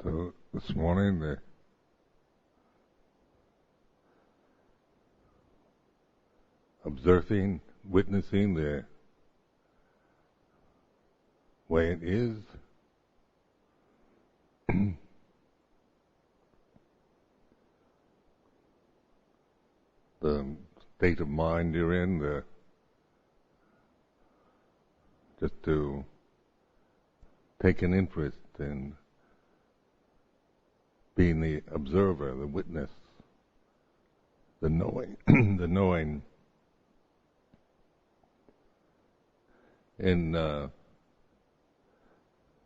So this morning, observing, witnessing the way it is, the state of mind you're in, just to take an interest in being the observer, the witness, the knowing, the knowing in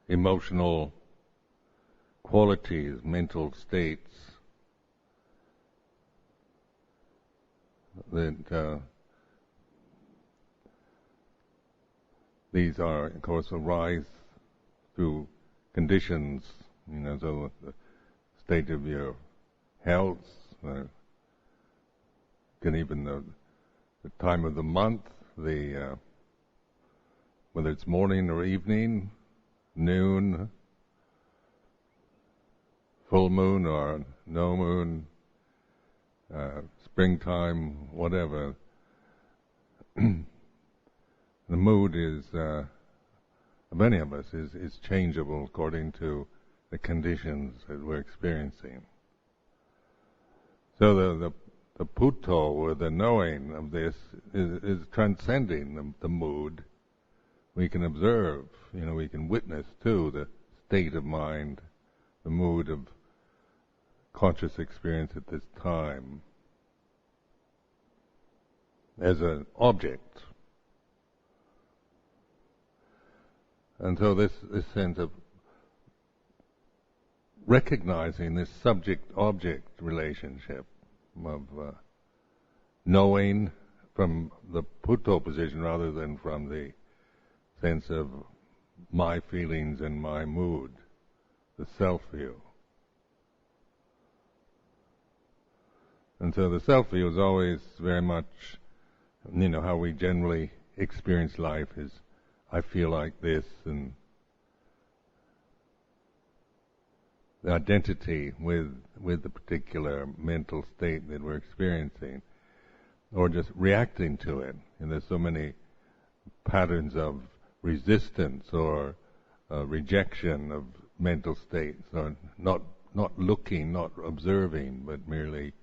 emotional qualities, mental states that these are, of course, arise through conditions, so the state of your health, can even the time of the month, whether it's morning or evening, noon, full moon or no moon, springtime, whatever. The mood is of any of us is changeable according to the conditions that we're experiencing. So the Putto, or the knowing of this, is transcending the mood. We can observe, we can witness too the state of mind, the mood of conscious experience at this time as an object. And so this sense of recognizing this subject-object relationship of knowing from the Putto position rather than from the sense of my feelings and my mood, the self-view. And so the self-view is always very much, how we generally experience life is, I feel like this, and the identity with the particular mental state that we're experiencing, or just reacting to it. And there's so many patterns of resistance or rejection of mental states, or not looking, not observing, but merely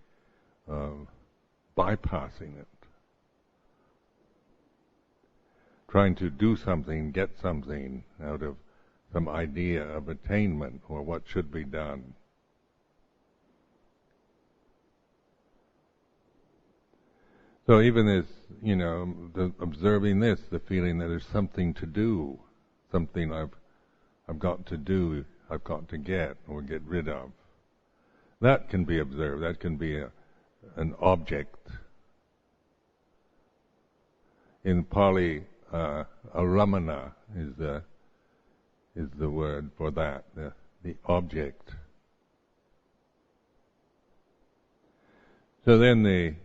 bypassing it. Trying to do something, get something out of some idea of attainment or what should be done. So even this, observing this, the feeling that there's something to do, something I've got to do, I've got to get or get rid of, that can be observed. That can be an object. In Pali, aramana is the word for that, the object. So then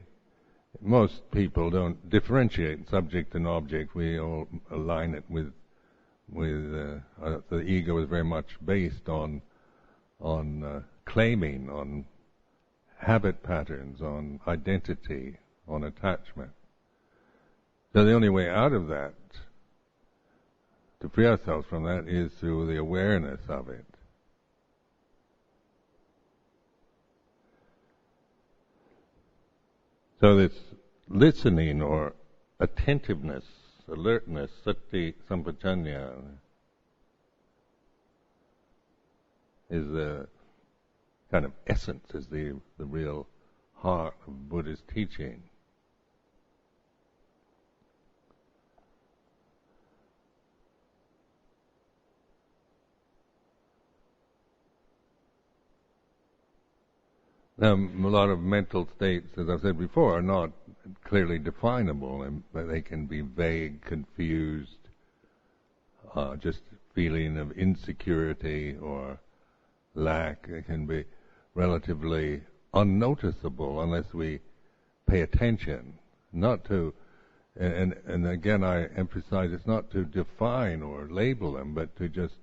most people don't differentiate subject and object. We all align it with the ego is very much based on claiming, on habit patterns, on identity, on attachment. So the only way out of that, to free ourselves from that, is through the awareness of it. So this listening or attentiveness, alertness, sati sampajanya, is the kind of essence, is the real heart of Buddha's teaching. Now, a lot of mental states, as I've said before, are not clearly definable, and they can be vague, confused, just feeling of insecurity or lack. It can be relatively unnoticeable unless we pay attention. Not to, and again I emphasize, it's not to define or label them, but to just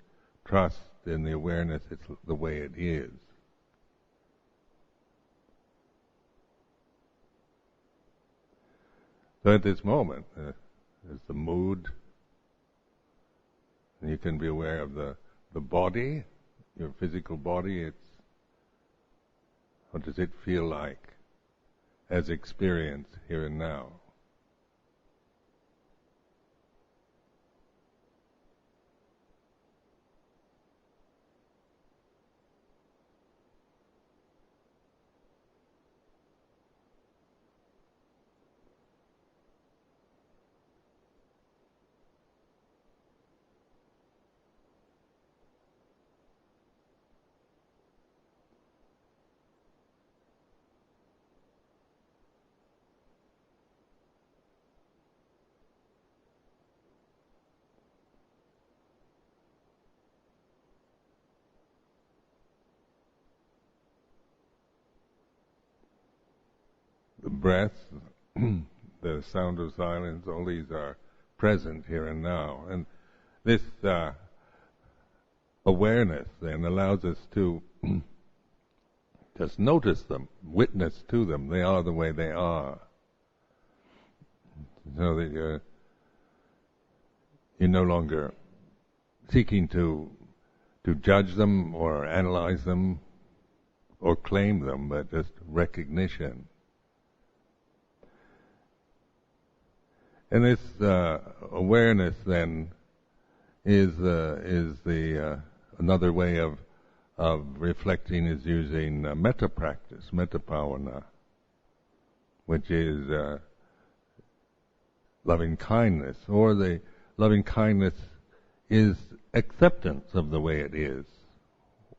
trust in the awareness it's the way it is. So at this moment, there's the mood, and you can be aware of the body, your physical body. What does it feel like as experience here and now? The breath, the sound of silence, all these are present here and now. And this awareness then allows us to just notice them, witness to them. They are the way they are. So that you're no longer seeking to judge them or analyze them or claim them, but just recognition. And this awareness then is the another way of reflecting is using metta practice, metta bhavana, which is loving kindness, or the loving kindness is acceptance of the way it is,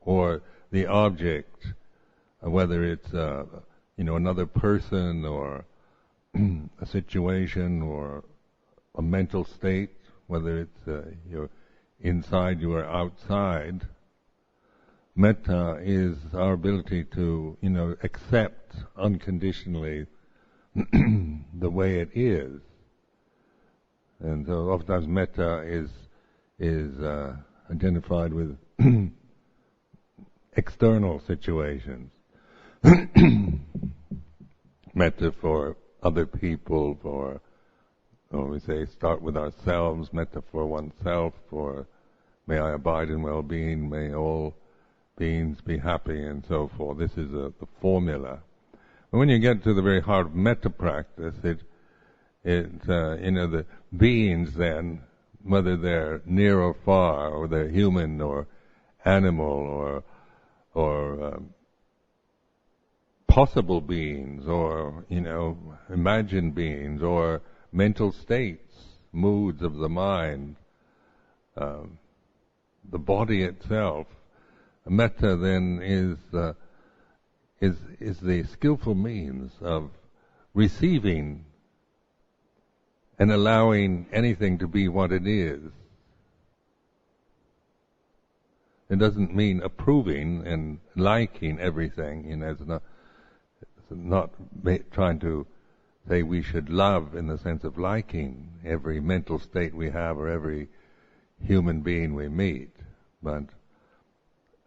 or the object, whether it's another person or a situation or a mental state, whether it's you're inside, you are outside. Metta is our ability to, accept unconditionally the way it is. And so oftentimes metta is identified with external situations. Metta for other people, we say start with ourselves, metta for oneself, for may I abide in well-being, may all beings be happy, and so forth. This is the formula. But when you get to the very heart of metta practice, the beings then, whether they're near or far, or they're human or animal or possible beings, or imagined beings, or mental states, moods of the mind, the body itself. Metta then is the skillful means of receiving and allowing anything to be what it is. It doesn't mean approving and liking everything. It's not trying to say we should love in the sense of liking every mental state we have or every human being we meet, but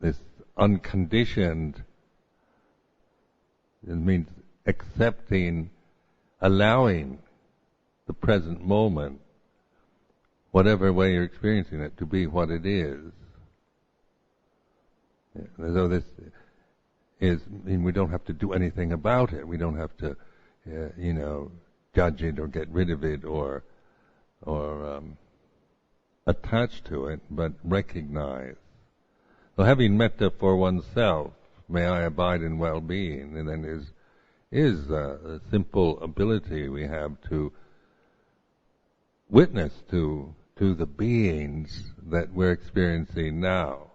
this unconditioned, it means accepting, allowing the present moment, whatever way you're experiencing it, to be what it is. So this is, we don't have to do anything about it. We don't have to, judge it or get rid of it or attach to it, but recognize. So having metta for oneself, may I abide in well-being, and then is a simple ability we have to witness to the beings that we're experiencing now.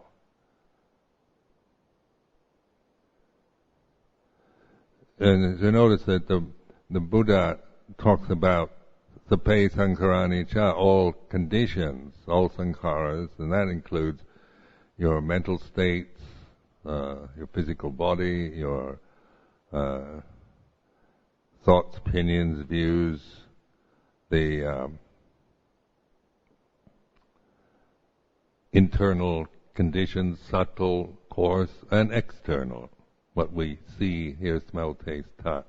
And you notice that the Buddha talks about sape sankharani cha, all conditions, all sankharas, and that includes your mental states, your physical body, your thoughts, opinions, views, the internal conditioned, subtle, coarse, and external. What we see, hear, smell, taste, touch.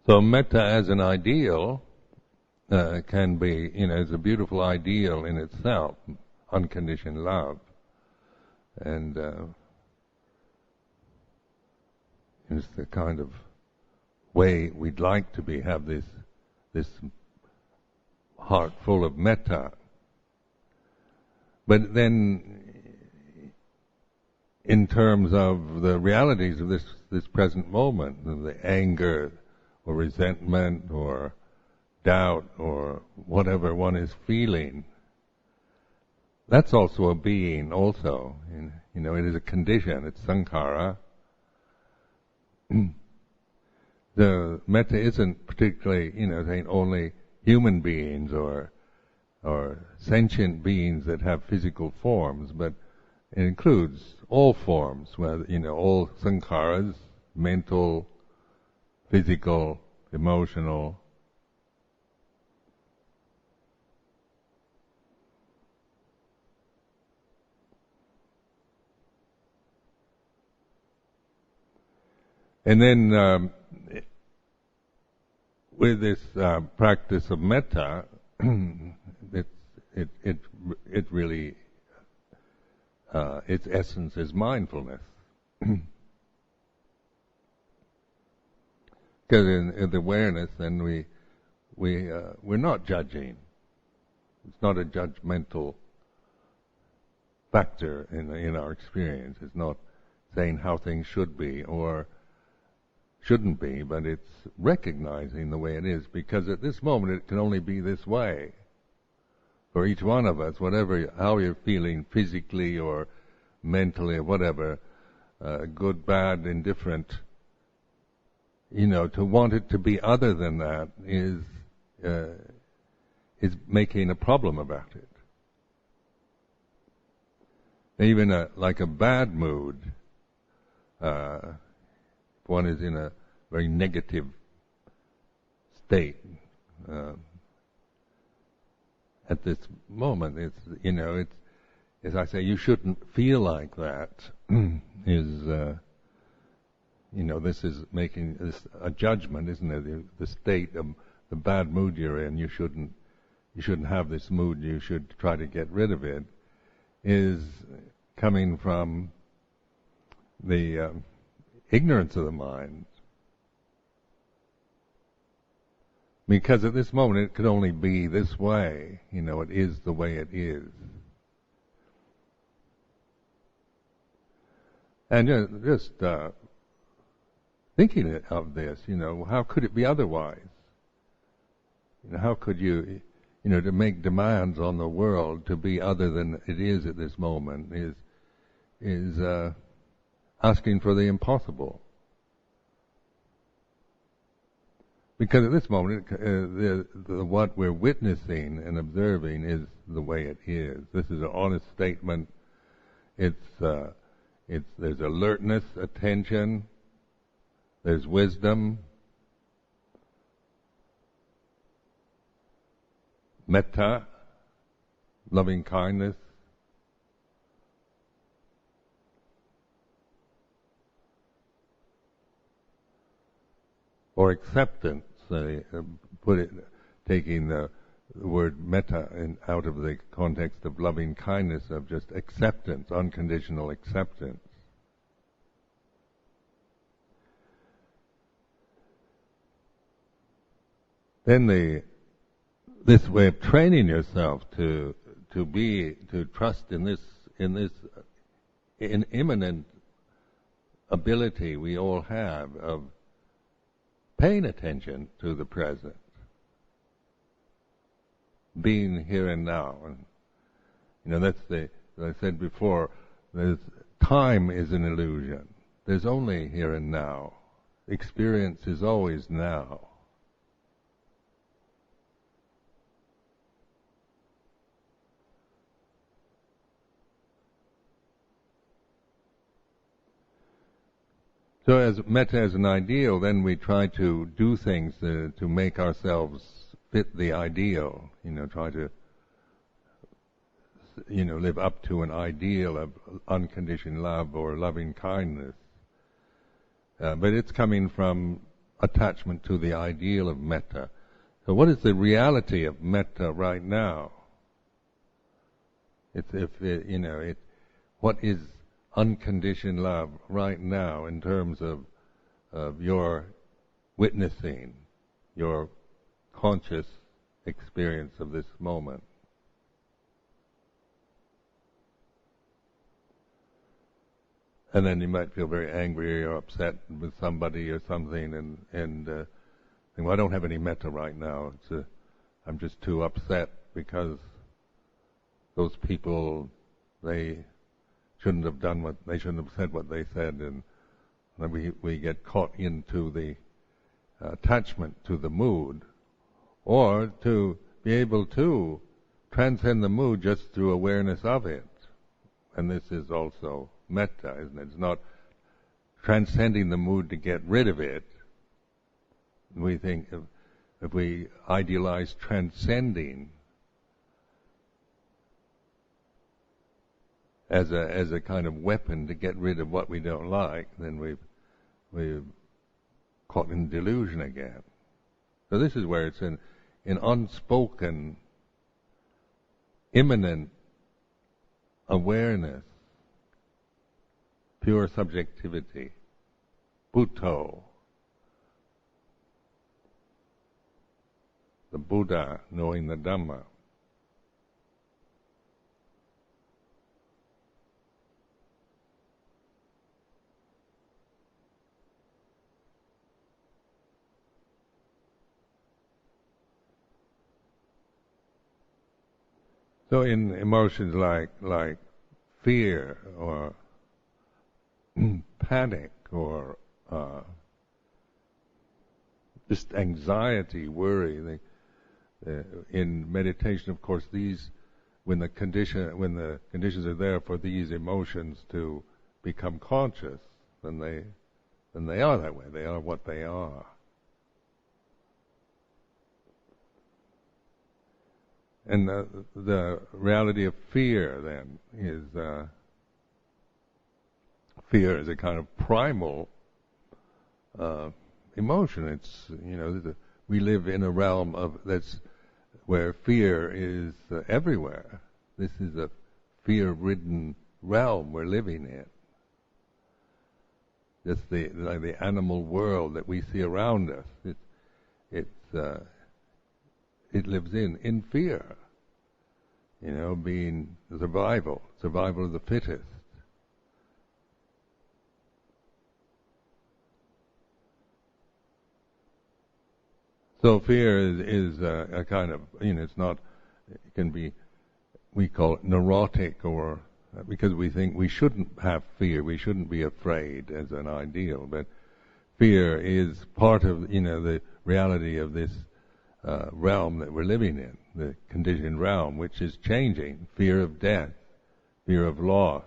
So metta as an ideal can be, is a beautiful ideal in itself, unconditioned love. And it's the kind of way we'd like to have this heart full of metta. But then, in terms of the realities of this present moment, the anger or resentment or doubt or whatever one is feeling, that's also a being also. It is a condition, it's sankhara. The metta isn't particularly, saying only human beings or sentient beings that have physical forms, but it includes all forms, whether, all sankharas, mental, physical, emotional. And then with this practice of metta, it really its essence is mindfulness. Because in the awareness, then we're not judging. It's not a judgmental factor in our experience. It's not saying how things should be or shouldn't be, but it's recognizing the way it is, because at this moment it can only be this way. For each one of us, how you're feeling physically or mentally or whatever, good, bad, indifferent, to want it to be other than that is making a problem about it. Even like a bad mood, if one is in a very negative state, at this moment, it's as I say, you shouldn't feel like that. This is making this a judgment, isn't it? The state of the bad mood you're in, you shouldn't have this mood. You should try to get rid of it. Is coming from the ignorance of the mind. Because at this moment it could only be this way. It is the way it is. And just thinking of this, how could it be otherwise? How could you, to make demands on the world to be other than it is at this moment is asking for the impossible. Because at this moment, what we're witnessing and observing is the way it is. This is an honest statement. There's alertness, attention. There's wisdom, metta, loving kindness. Or acceptance, taking the word metta out of the context of loving kindness, of just acceptance, unconditional acceptance. Then this way of training yourself to trust in this immanent ability we all have of paying attention to the present, being here and now. And that's as I said before, time is an illusion. There's only here and now. Experience is always now. So as metta as an ideal, then we try to do things to make ourselves fit the ideal, try to live up to an ideal of unconditioned love or loving kindness. But it's coming from attachment to the ideal of metta. So what is the reality of metta right now? What is unconditioned love right now in terms of your witnessing, your conscious experience of this moment? And then you might feel very angry or upset with somebody or something, and think, well, I don't have any metta right now. I'm just too upset because those people, they shouldn't have said what they said, and we get caught into the attachment to the mood, or to be able to transcend the mood just through awareness of it. And this is also metta, isn't it? It's not transcending the mood to get rid of it. We think if we idealize transcending as a kind of weapon to get rid of what we don't like, then we've caught in delusion again. So this is where it's in unspoken, immanent awareness, pure subjectivity, Buddho, the Buddha knowing the Dhamma. So in emotions like fear or panic or just anxiety, worry, in meditation, of course, when the conditions are there for these emotions to become conscious, then they are that way. They are what they are. And the reality of fear then is fear is a kind of primal emotion. It's we live in a realm that's where fear is everywhere. This is a fear-ridden realm we're living in. Just the animal world that we see around us. It lives in fear. Being survival of the fittest. So fear is a kind of, it's not, it can be, we call it neurotic, or because we think we shouldn't have fear, we shouldn't be afraid as an ideal, but fear is part of, the reality of this realm that we're living in, the conditioned realm, which is changing. Fear of death, fear of loss.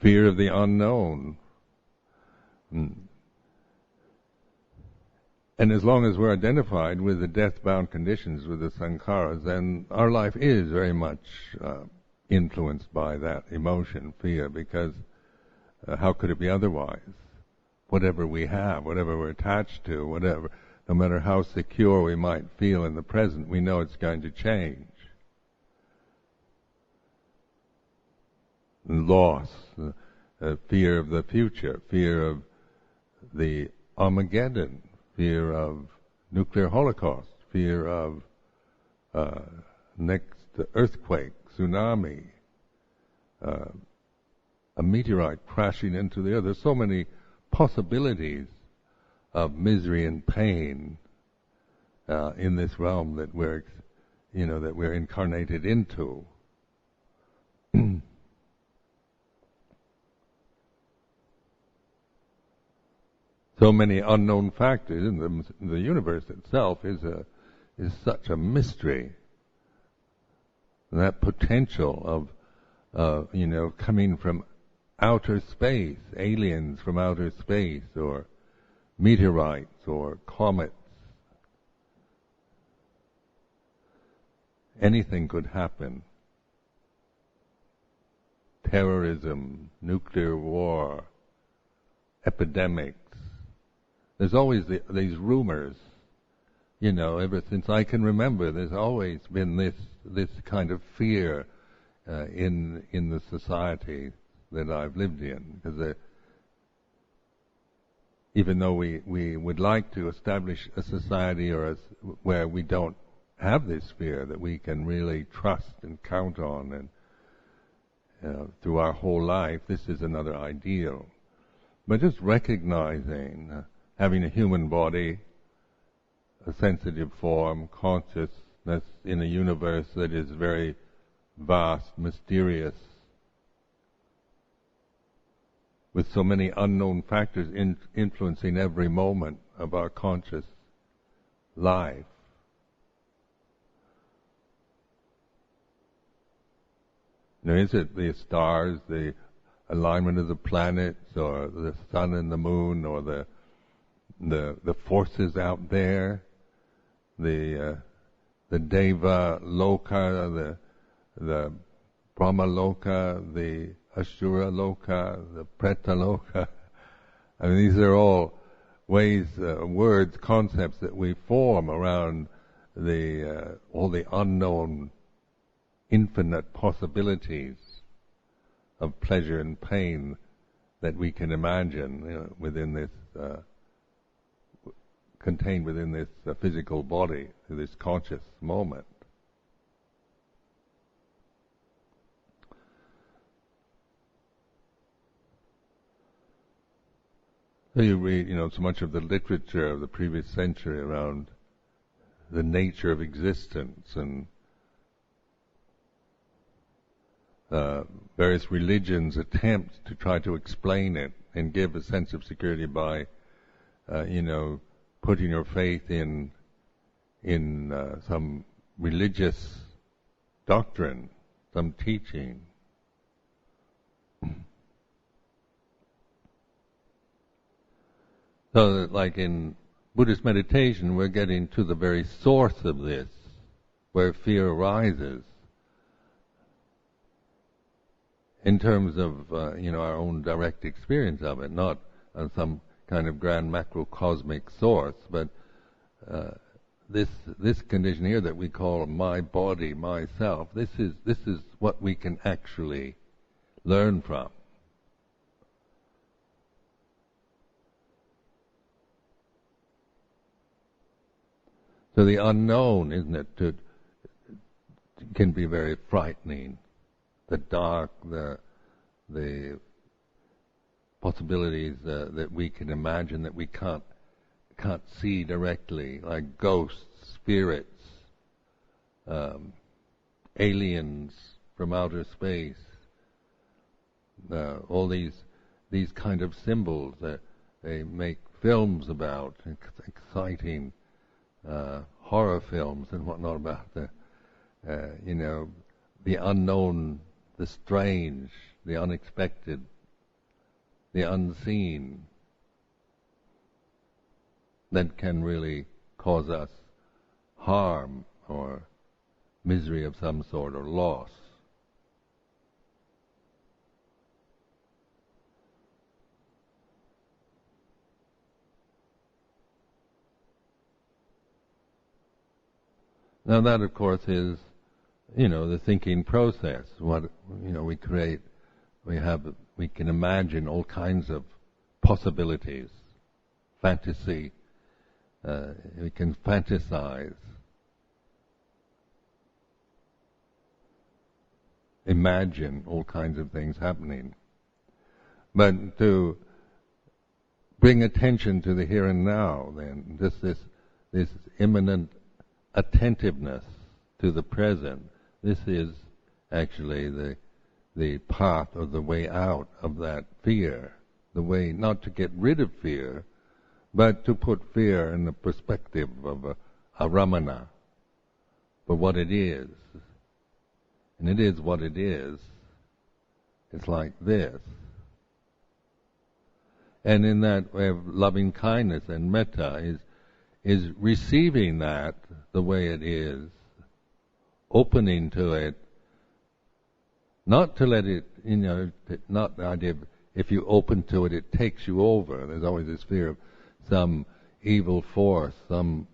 Fear of the unknown. And as long as we're identified with the death-bound conditions, with the sankharas, then our life is very much influenced by that emotion, fear, because how could it be otherwise? Whatever we have, whatever we're attached to, no matter how secure we might feel in the present, we know it's going to change. Loss, fear of the future, fear of the Armageddon, fear of nuclear holocaust, fear of next earthquake, tsunami, a meteorite crashing into the earth. There's so many possibilities of misery and pain in this realm that we're incarnated into. So many unknown factors in the universe itself is such a mystery. that potential of coming from outer space, aliens from outer space, or meteorites or comets. Anything could happen. Terrorism, nuclear war, epidemics. There's always these rumors, ever since I can remember, there's always been this kind of fear in the society that I've lived in. Because even though we would like to establish a society where we don't have this fear, that we can really trust and count on, and through our whole life, this is another ideal. But just recognizing, having a human body, a sensitive form, consciousness in a universe that is very vast, mysterious, with so many unknown factors influencing every moment of our conscious life. Is it the stars, the alignment of the planets, or the sun and the moon, or the forces out there, the Deva Loka, the Brahma Loka, the Ashura Loka, the Preta Loka? I mean, these are all ways, words, concepts that we form around all the unknown, infinite possibilities of pleasure and pain that we can imagine within this, contained within this physical body, this conscious moment. So you read, so much of the literature of the previous century around the nature of existence, and various religions attempt to try to explain it and give a sense of security by, putting your faith in some religious doctrine, some teaching. So that, like in Buddhist meditation, we're getting to the very source of this, where fear arises, in terms of our own direct experience of it, not on some kind of grand macrocosmic source, but this condition here that we call my body, myself. This is what we can actually learn from. So the unknown, isn't it, can be very frightening. The dark, the possibilities that we can imagine that we can't see directly, like ghosts, spirits, aliens from outer space, all these kind of symbols that they make films about, exciting horror films and whatnot about the unknown, the strange, the unexpected, the unseen, that can really cause us harm or misery of some sort or loss. Now that, of course, is, the thinking process. What, we create, we can imagine all kinds of possibilities, fantasy, we can fantasize, imagine all kinds of things happening. But to bring attention to the here and now, then, just this immanent attentiveness to the present, this is actually the path or the way out of that fear, the way not to get rid of fear, but to put fear in the perspective of a ramana, for what it is, and it is what it is, it's like this. And in that way of loving kindness and metta is receiving that the way it is, opening to it, not to let it, not the idea of if you open to it, it takes you over. There's always this fear of some evil force, some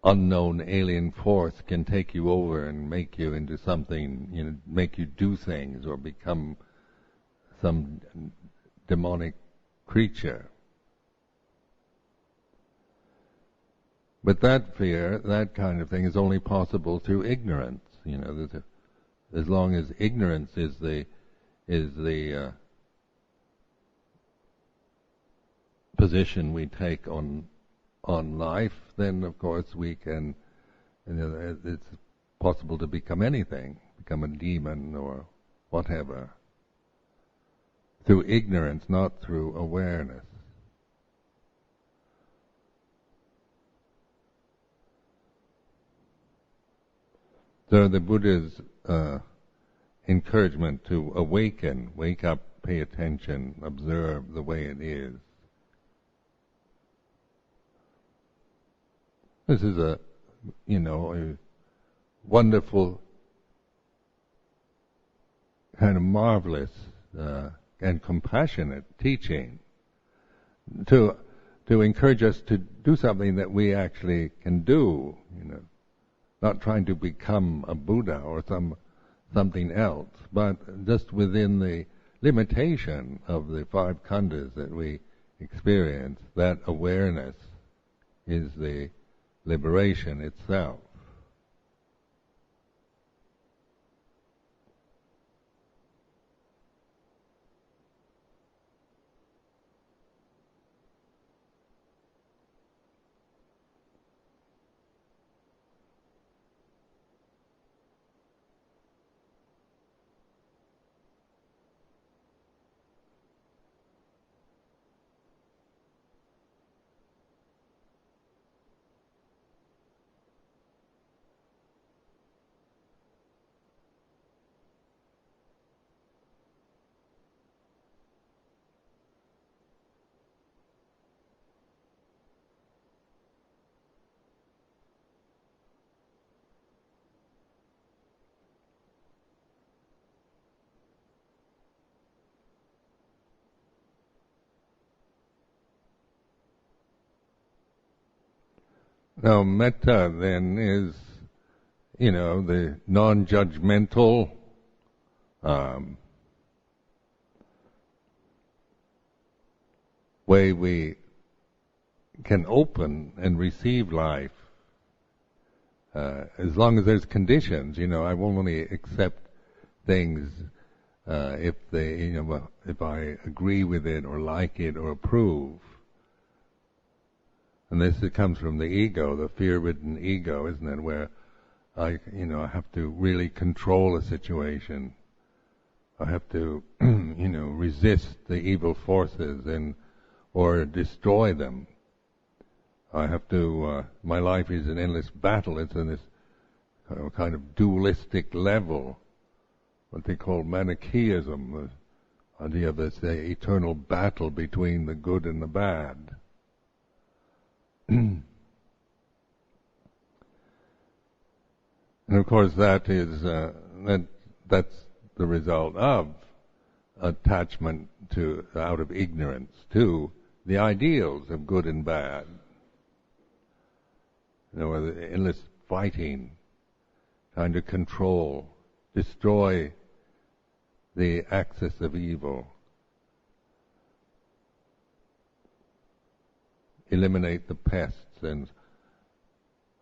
unknown alien force can take you over and make you into something, make you do things or become some demonic creature. But that fear, that kind of thing, is only possible through ignorance. As long as ignorance is the position we take on life, then of course we can. It's possible to become anything, become a demon or whatever, through ignorance, not through awareness. So the Buddha's encouragement to awaken, wake up, pay attention, observe the way it is. This is a wonderful, kind of marvelous and compassionate teaching to encourage us to do something that we actually can do. Not trying to become a Buddha or something else, but just within the limitation of the five khandhas that we experience, that awareness is the liberation itself. Now, metta then is, the non-judgmental, way we can open and receive life. As long as there's conditions, I won't only accept things if if I agree with it or like it or approve. And this comes from the ego, the fear-ridden ego, isn't it? Where I have to really control a situation. I have to, resist the evil forces or destroy them. I have to. My life is an endless battle. It's in this kind of dualistic level, what they call Manichaeism, the idea of this eternal battle between the good and the bad. And of course, that's the result of attachment out of ignorance to the ideals of good and bad. The endless fighting, trying to control, destroy the axis of evil, eliminate the pests, and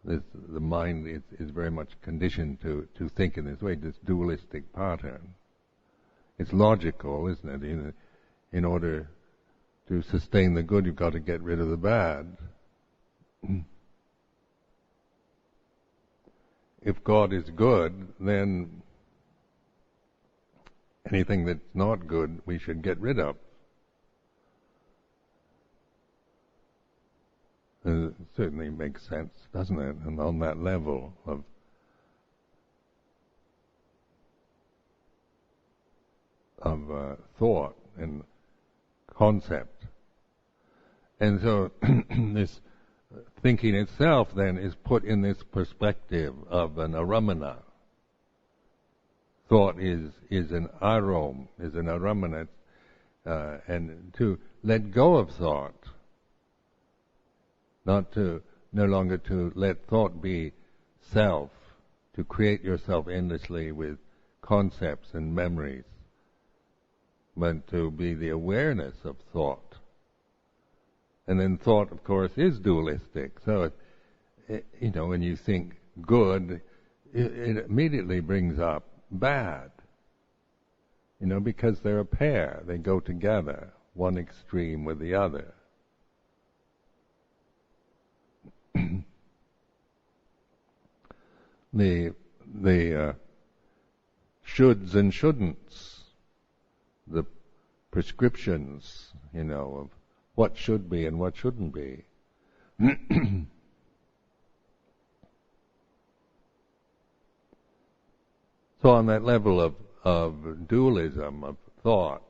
the mind is very much conditioned to think in this way, this dualistic pattern. It's logical, isn't it? In order to sustain the good, you've got to get rid of the bad. If God is good, then anything that's not good we should get rid of. It certainly makes sense, doesn't it? And on that level of thought and concept. And so this thinking itself then is put in this perspective of an aramana. Thought is an arom, is an aramana, and to let go of thought, no longer to let thought be self, to create yourself endlessly with concepts and memories, but to be the awareness of thought. And then thought, of course, is dualistic. So, when you think good, it immediately brings up bad. Because they're a pair. They go together, one extreme with the other. The shoulds and shouldn'ts, the prescriptions, of what should be and what shouldn't be. So on that level of dualism, of thought,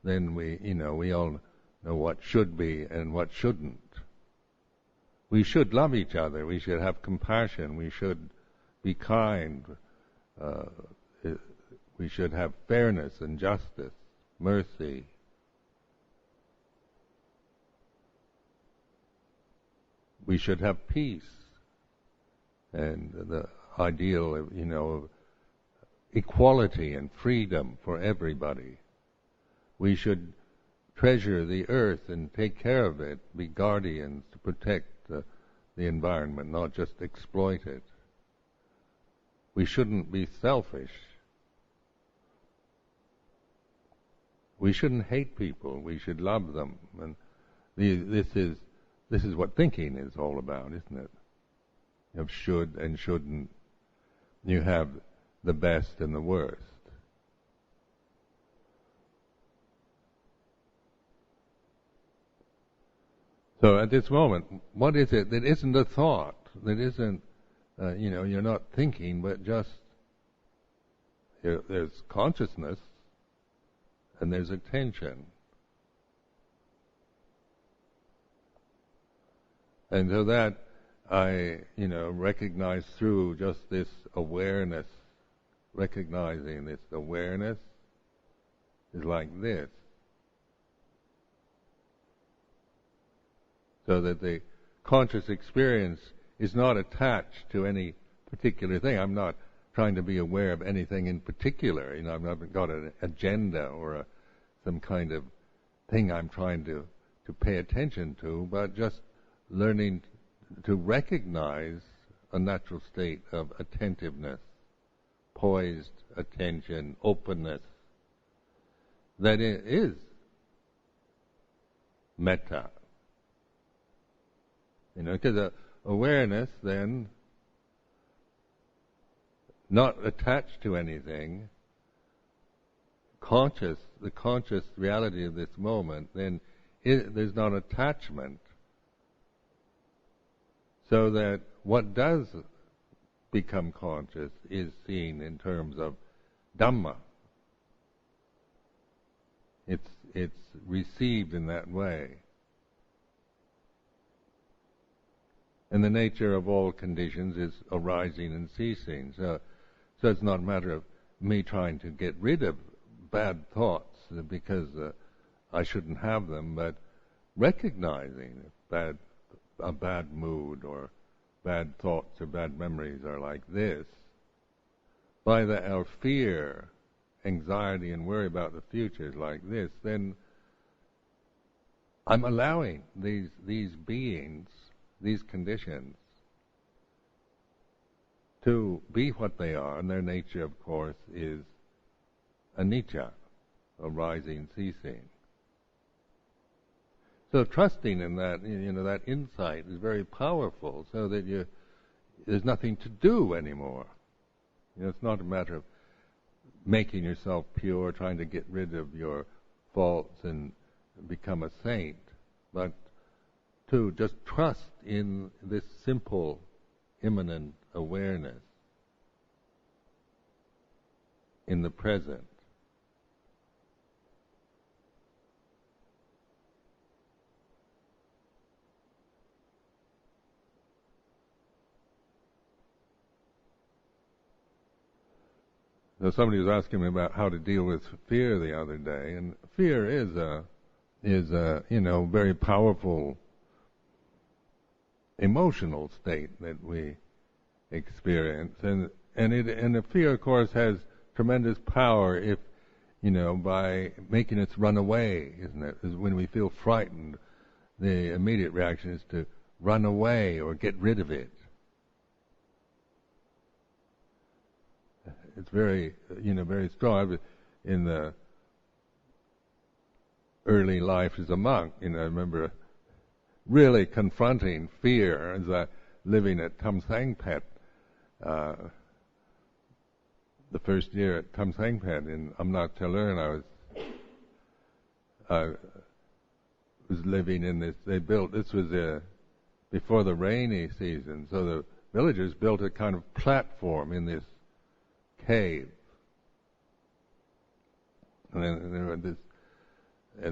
then we all know what should be and what shouldn't. We should love each other. We should have compassion. We should be kind. We should have fairness and justice, mercy. We should have peace and the ideal of equality and freedom for everybody. We should treasure the earth and take care of it, be guardians to protect the environment, not just exploit it. We shouldn't be selfish. We shouldn't hate people. We should love them. And this is what thinking is all about, isn't it? You have should and shouldn't. You have the best and the worst. So at this moment, what is it that isn't a thought, that isn't, you're not thinking, but just there's consciousness and there's attention. And so that I, recognize through just this awareness, recognizing this awareness is like this. So that the conscious experience is not attached to any particular thing. I'm not trying to be aware of anything in particular. I've not got an agenda or some kind of thing I'm trying to pay attention to, but just learning to recognize a natural state of attentiveness, poised attention, openness, that it is metta. Because awareness then, not attached to anything, the conscious reality of this moment, then there's not attachment. So that what does become conscious is seen in terms of Dhamma. It's received in that way. And the nature of all conditions is arising and ceasing. So it's not a matter of me trying to get rid of bad thoughts because I shouldn't have them, but recognizing a bad mood or bad thoughts or bad memories are like this. By our fear, anxiety and worry about the future is like this, then I'm allowing these beings, these conditions, to be what they are, and their nature, of course, is anicca, arising, ceasing. So trusting in that, that insight is very powerful, so that there's nothing to do anymore. It's not a matter of making yourself pure, trying to get rid of your faults and become a saint, but to just trust in this simple, immanent awareness in the present. So somebody was asking me about how to deal with fear the other day, and fear is a very powerful emotional state that we experience, and the fear, of course, has tremendous power if by making us run away, isn't it? When we feel frightened, the immediate reaction is to run away or get rid of it. It's very strong. In the early life as a monk, I remember really confronting fear as I living at Tamsangpet. The first year at Tamsangpet in Amnak Chalern, I was living in this. This was before the rainy season, so the villagers built a kind of platform in this cave, and then there was this,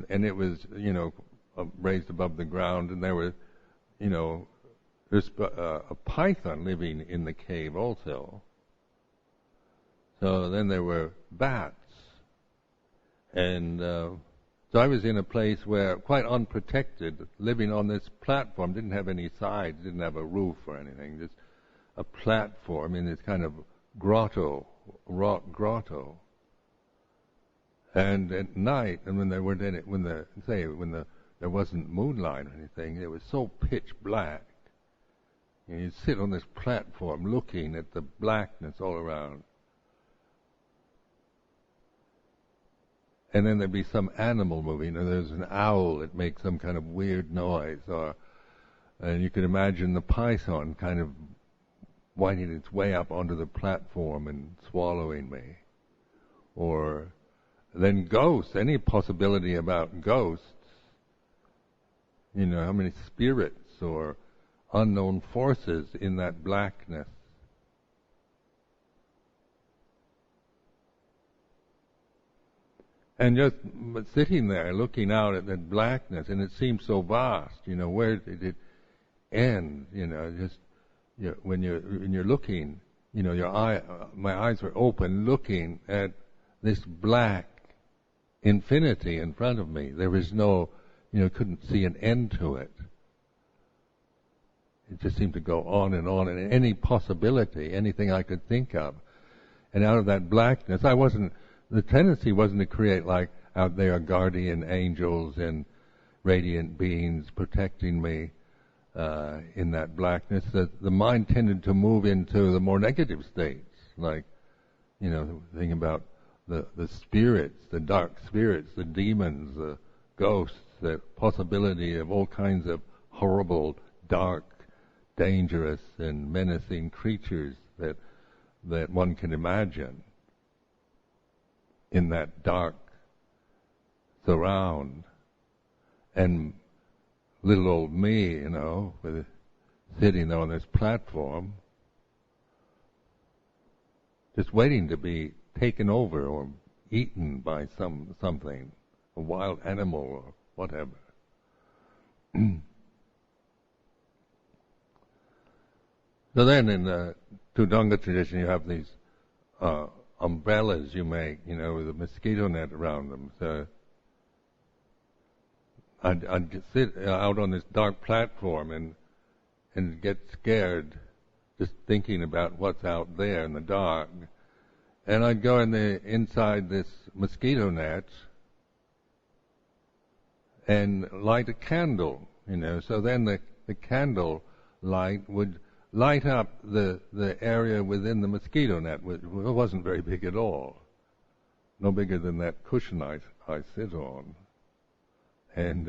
and it was raised above the ground, and there was there's a python living in the cave also. So then there were bats, and so I was in a place where, quite unprotected, living on this platform, didn't have any sides, didn't have a roof or anything, just a platform in this kind of grotto, rock grotto. And at night, and when there wasn't moonlight or anything, it was so pitch black. And you'd sit on this platform looking at the blackness all around. And then there'd be some animal moving, and there's an owl that makes some kind of weird noise, and you could imagine the python kind of winding its way up onto the platform and swallowing me. Or then ghosts, any possibility about ghosts, how many spirits or unknown forces in that blackness. And just sitting there looking out at that blackness, and it seemed so vast, where did it end? When you're looking, my eyes were open looking at this black infinity in front of me. There was no, couldn't see an end to it. It just seemed to go on, and any possibility, anything I could think of. And out of that blackness, the tendency wasn't to create like out there guardian angels and radiant beings protecting me in that blackness. That the mind tended to move into the more negative states, like thinking about the spirits, the dark spirits, the demons, the ghosts, the possibility of all kinds of horrible, dark, dangerous and menacing creatures that one can imagine in that dark surround. And little old me, sitting there on this platform, just waiting to be taken over or eaten by something, a wild animal or whatever. So then in the Tudanga tradition you have these umbrellas you make, with a mosquito net around them. So I'd sit out on this dark platform and get scared just thinking about what's out there in the dark. And I'd go inside this mosquito net and light a candle, So then the candle light would light up the area within the mosquito net, which wasn't very big at all. No bigger than that cushion I sit on. And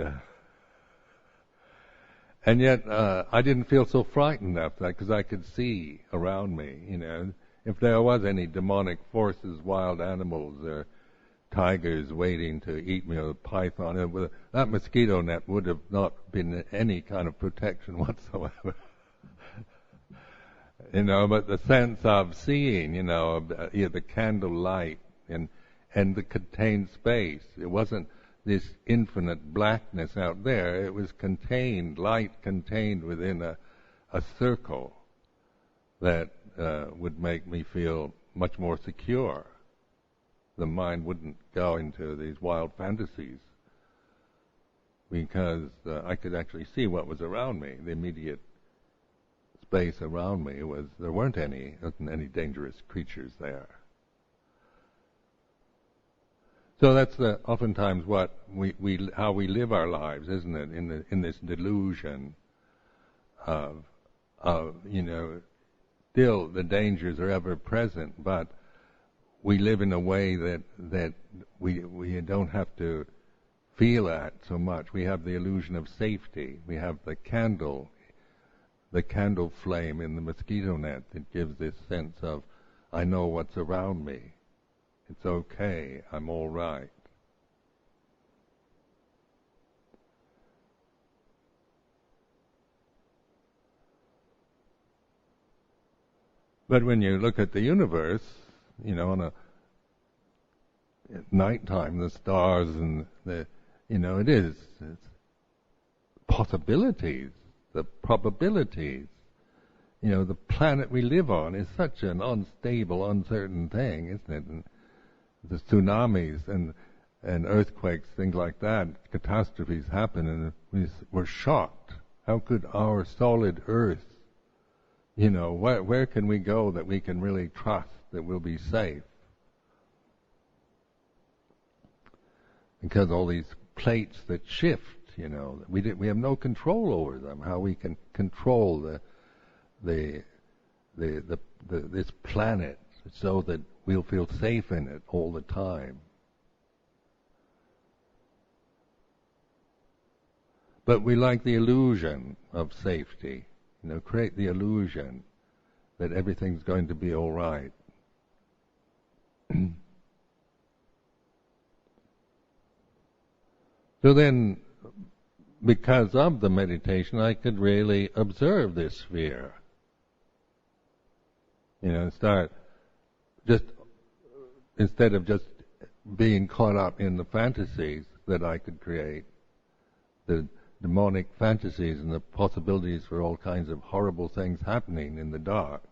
yet I didn't feel so frightened after that, because I could see around me, if there was any demonic forces, wild animals, or tigers waiting to eat me, or a python, that mosquito net would have not been any kind of protection whatsoever. But the sense of seeing, the candle light and the contained space. It wasn't this infinite blackness out there. It was light contained within a circle that would make me feel much more secure the mind wouldn't go into these wild fantasies, because I could actually see what was around me. The immediate space around me there wasn't any dangerous creatures there. So that's oftentimes what how we live our lives, isn't it? In this delusion of still the dangers are ever present, but we live in a way that we don't have to feel that so much. We have the illusion of safety. We have the candle flame in the mosquito net that gives this sense of, I know what's around me. It's okay. I'm all right. But when you look at the universe, at nighttime, the stars and it's possibilities, the probabilities. The planet we live on is such an unstable, uncertain thing, isn't it? And the tsunamis and earthquakes, things like that, catastrophes happen, and we're shocked. How could our solid Earth, where can we go that we can really trust that we'll be safe? Because all these plates that shift, we have no control over them. How we can control this planet so that we'll feel safe in it all the time. But we like the illusion of safety, create the illusion that everything's going to be all right. So then, because of the meditation, I could really observe this fear. Start just, instead of just being caught up in the fantasies that I could create, the demonic fantasies and the possibilities for all kinds of horrible things happening in the dark.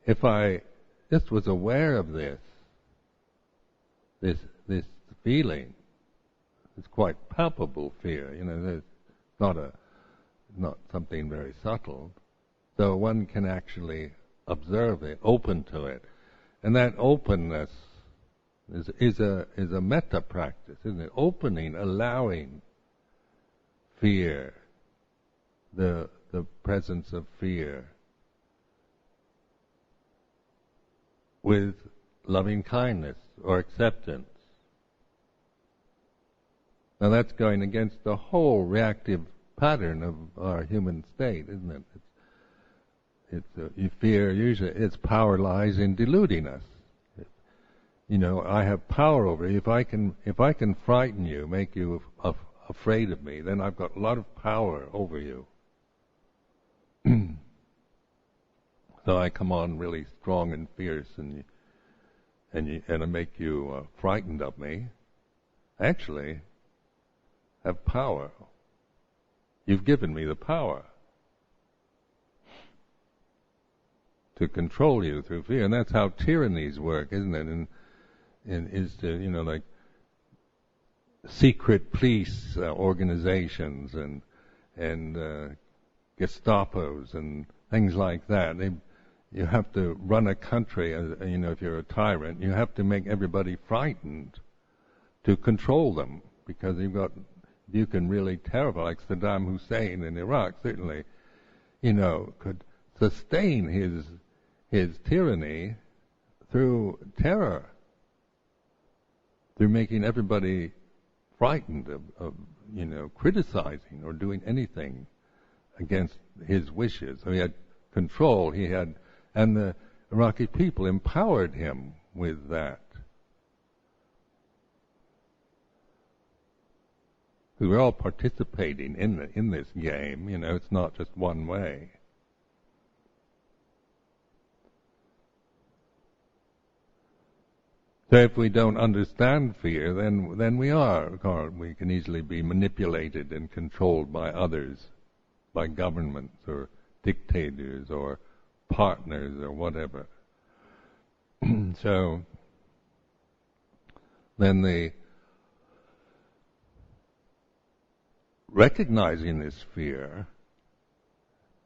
If I just was aware of this feeling, it's quite palpable fear, it's not something very subtle. So one can actually observe it, open to it. And that openness is a metta practice, isn't it? Opening, allowing fear, the presence of fear, with loving kindness or acceptance. Now that's going against the whole reactive pattern of our human state, isn't it? You fear, usually its power lies in deluding us. I have power over you. If I can frighten you, make you afraid of me, then I've got a lot of power over you. So I come on really strong and fierce, and I make you frightened of me. Actually, have power. You've given me the power to control you through fear, and that's how tyrannies work, isn't it? And is to like secret police organizations and Gestapos and things like that. You have to run a country, if you're a tyrant, you have to make everybody frightened to control them, because you can really terrify, like Saddam Hussein in Iraq, certainly, could sustain his tyranny through terror, through making everybody frightened of criticizing or doing anything against his wishes. So he had control, and the Iraqi people empowered him with that. We were all participating in this game, it's not just one way. So if we don't understand fear, then we can easily be manipulated and controlled by others, by governments or dictators or partners or whatever. So then the recognizing this fear,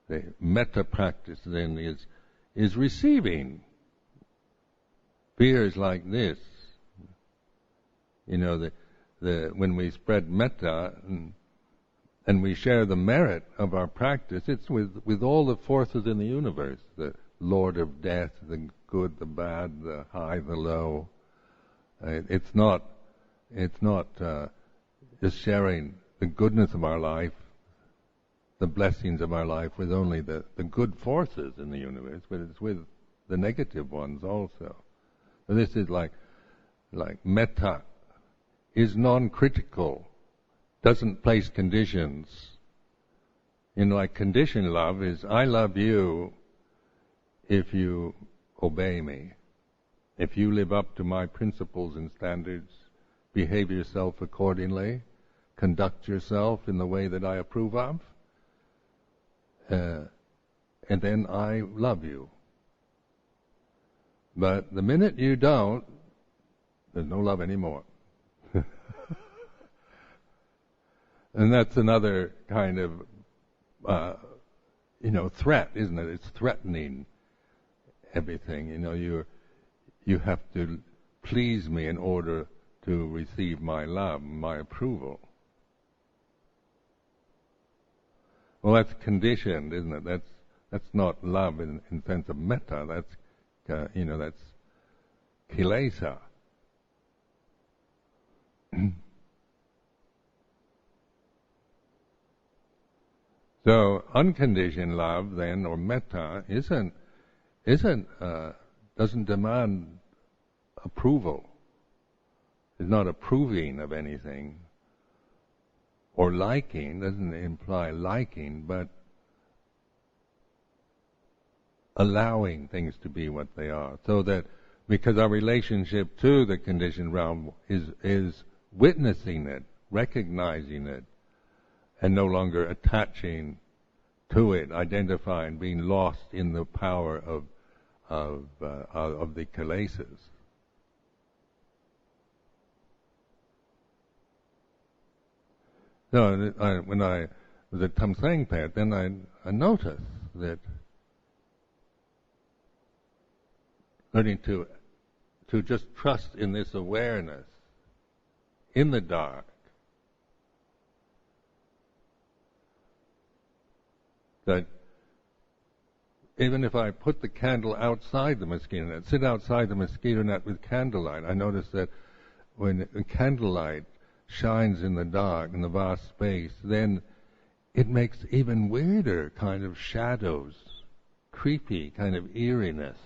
the metta practice then is receiving. Fear is like this. You know, when we spread metta and we share the merit of our practice, it's with all the forces in the universe, the Lord of Death, the good, the bad, the high, the low. It's not just sharing the goodness of our life, the blessings of our life with only the good forces in the universe, but it's with the negative ones also. So this is like metta is non-critical, doesn't place conditions. Like conditioned love is, I love you if you obey me. If you live up to my principles and standards, behave yourself accordingly, conduct yourself in the way that I approve of, and then I love you. But the minute you don't, there's no love anymore. And that's another kind of, threat, isn't it? It's threatening everything. You have to please me in order to receive my love, my approval. Well, that's conditioned, isn't it? That's not love in sense of metta. That's that's kilesa. So unconditioned love then, or metta, doesn't demand approval. It's not approving of anything. Or liking, doesn't imply liking, but allowing things to be what they are. So that, because our relationship to the conditioned realm is witnessing it, recognizing it, and no longer attaching to it, identifying, being lost in the power of the kilesas. So when I was at Tamsang Pet, then I noticed that learning to just trust in this awareness in the dark, that even if I put the candle outside the mosquito net, sit outside the mosquito net with candlelight, I noticed that when candlelight shines in the dark, in the vast space, then it makes even weirder kind of shadows, creepy kind of eeriness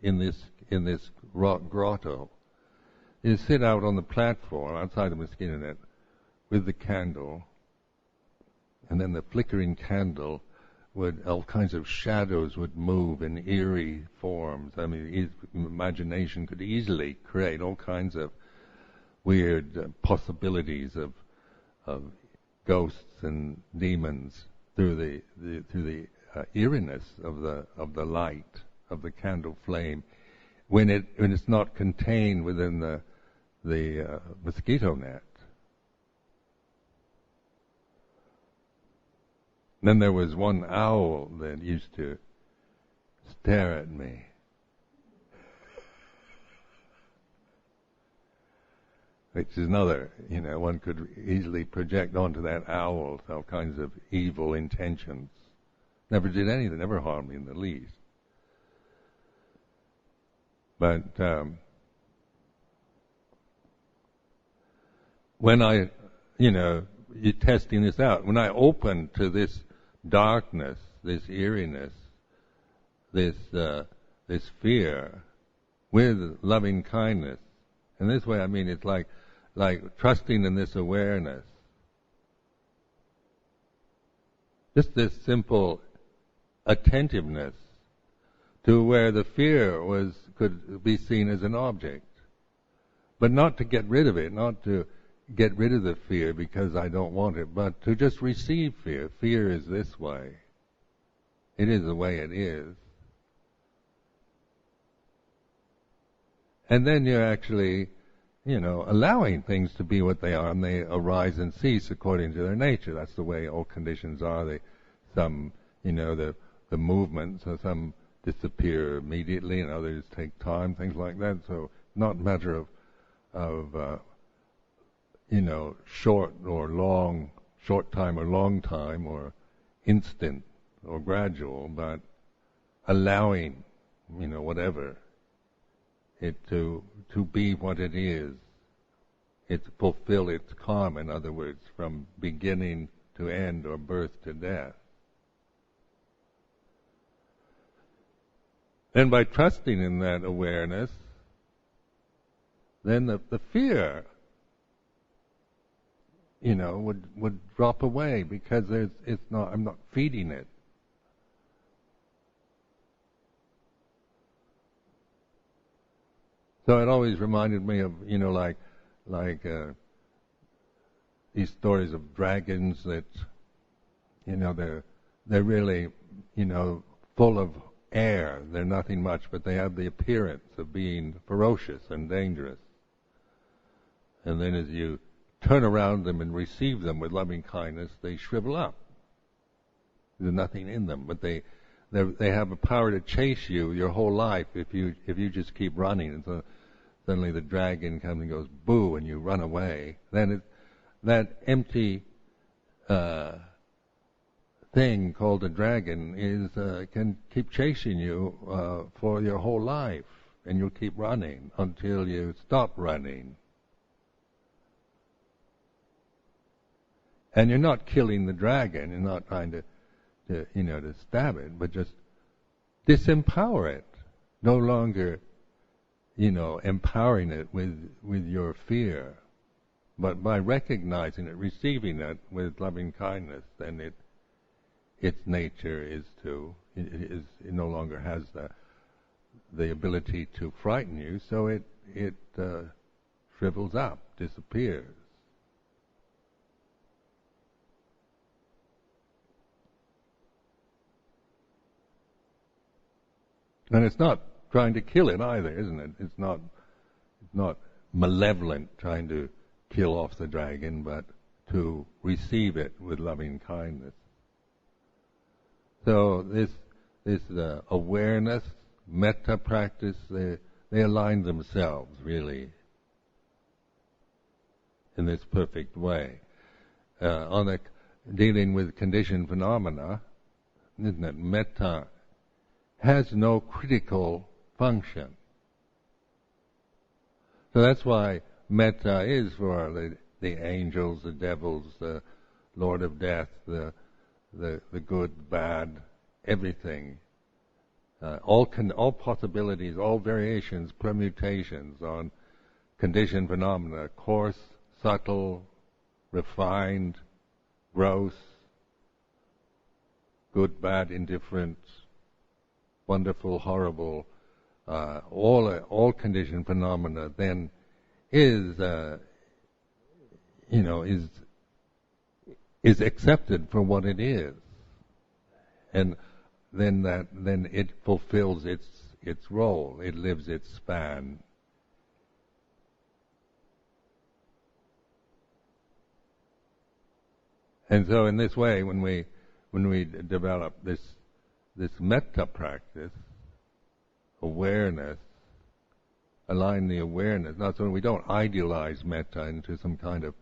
in this rock grotto. You sit out on the platform outside the mosquito net with the candle, and then the flickering candle all kinds of shadows would move in eerie forms. I mean, imagination could easily create all kinds of weird possibilities of ghosts and demons through the eeriness of the light of the candle flame, when it's not contained within the mosquito net. Then there was one owl that used to stare at me. Which is another, one could easily project onto that owl all kinds of evil intentions. Never did anything, never harmed me in the least. But when you're testing this out, when I open to this darkness, this eeriness, this fear, with loving kindness, and this way, I mean, it's like trusting in this awareness. Just this simple attentiveness to where the fear could be seen as an object. But not to get rid of it, not to get rid of the fear because I don't want it, but to just receive fear. Fear is this way. It is the way it is. And then you actually, allowing things to be what they are, and they arise and cease according to their nature. That's the way all conditions are. The movements, some disappear immediately, and others take time, things like that. So, not a matter of short or long, short time or long time, or instant or gradual, but allowing, whatever, it to be what it is. It to fulfill its karma, in other words, from beginning to end or birth to death. And by trusting in that awareness, then the fear, would drop away, because I'm not feeding it. So it always reminded me of, like these stories of dragons that, they're really, full of air. They're nothing much, but they have the appearance of being ferocious and dangerous. And then as you turn around them and receive them with loving kindness, they shrivel up. There's nothing in them, but they have a power to chase you your whole life if you just keep running. And so suddenly the dragon comes and goes boo, and you run away. Then that empty thing called a dragon can keep chasing you for your whole life, and you'll keep running until you stop running. And you're not killing the dragon. You're not trying to stab it, but just disempower it. No longer, empowering it with your fear, but by recognizing it, receiving it with loving kindness, then its nature it no longer has the ability to frighten you, so it shrivels up, disappears. And it's not trying to kill it either, isn't it? It's not malevolent trying to kill off the dragon, but to receive it with loving kindness. So this awareness, metta practice, they align themselves really in this perfect way. Dealing with conditioned phenomena, isn't it? Metta has no critical function. So that's why metta is for the angels, the devils, the Lord of Death, the good, bad, everything. All possibilities, all variations, permutations on conditioned phenomena, coarse, subtle, refined, gross, good, bad, indifferent, wonderful, horrible, all conditioned phenomena, then is accepted for what it is, and then it fulfills its role. It lives its span. And so, in this way, when we develop this metta practice, awareness, align the awareness. Not so we don't idealize metta into some kind of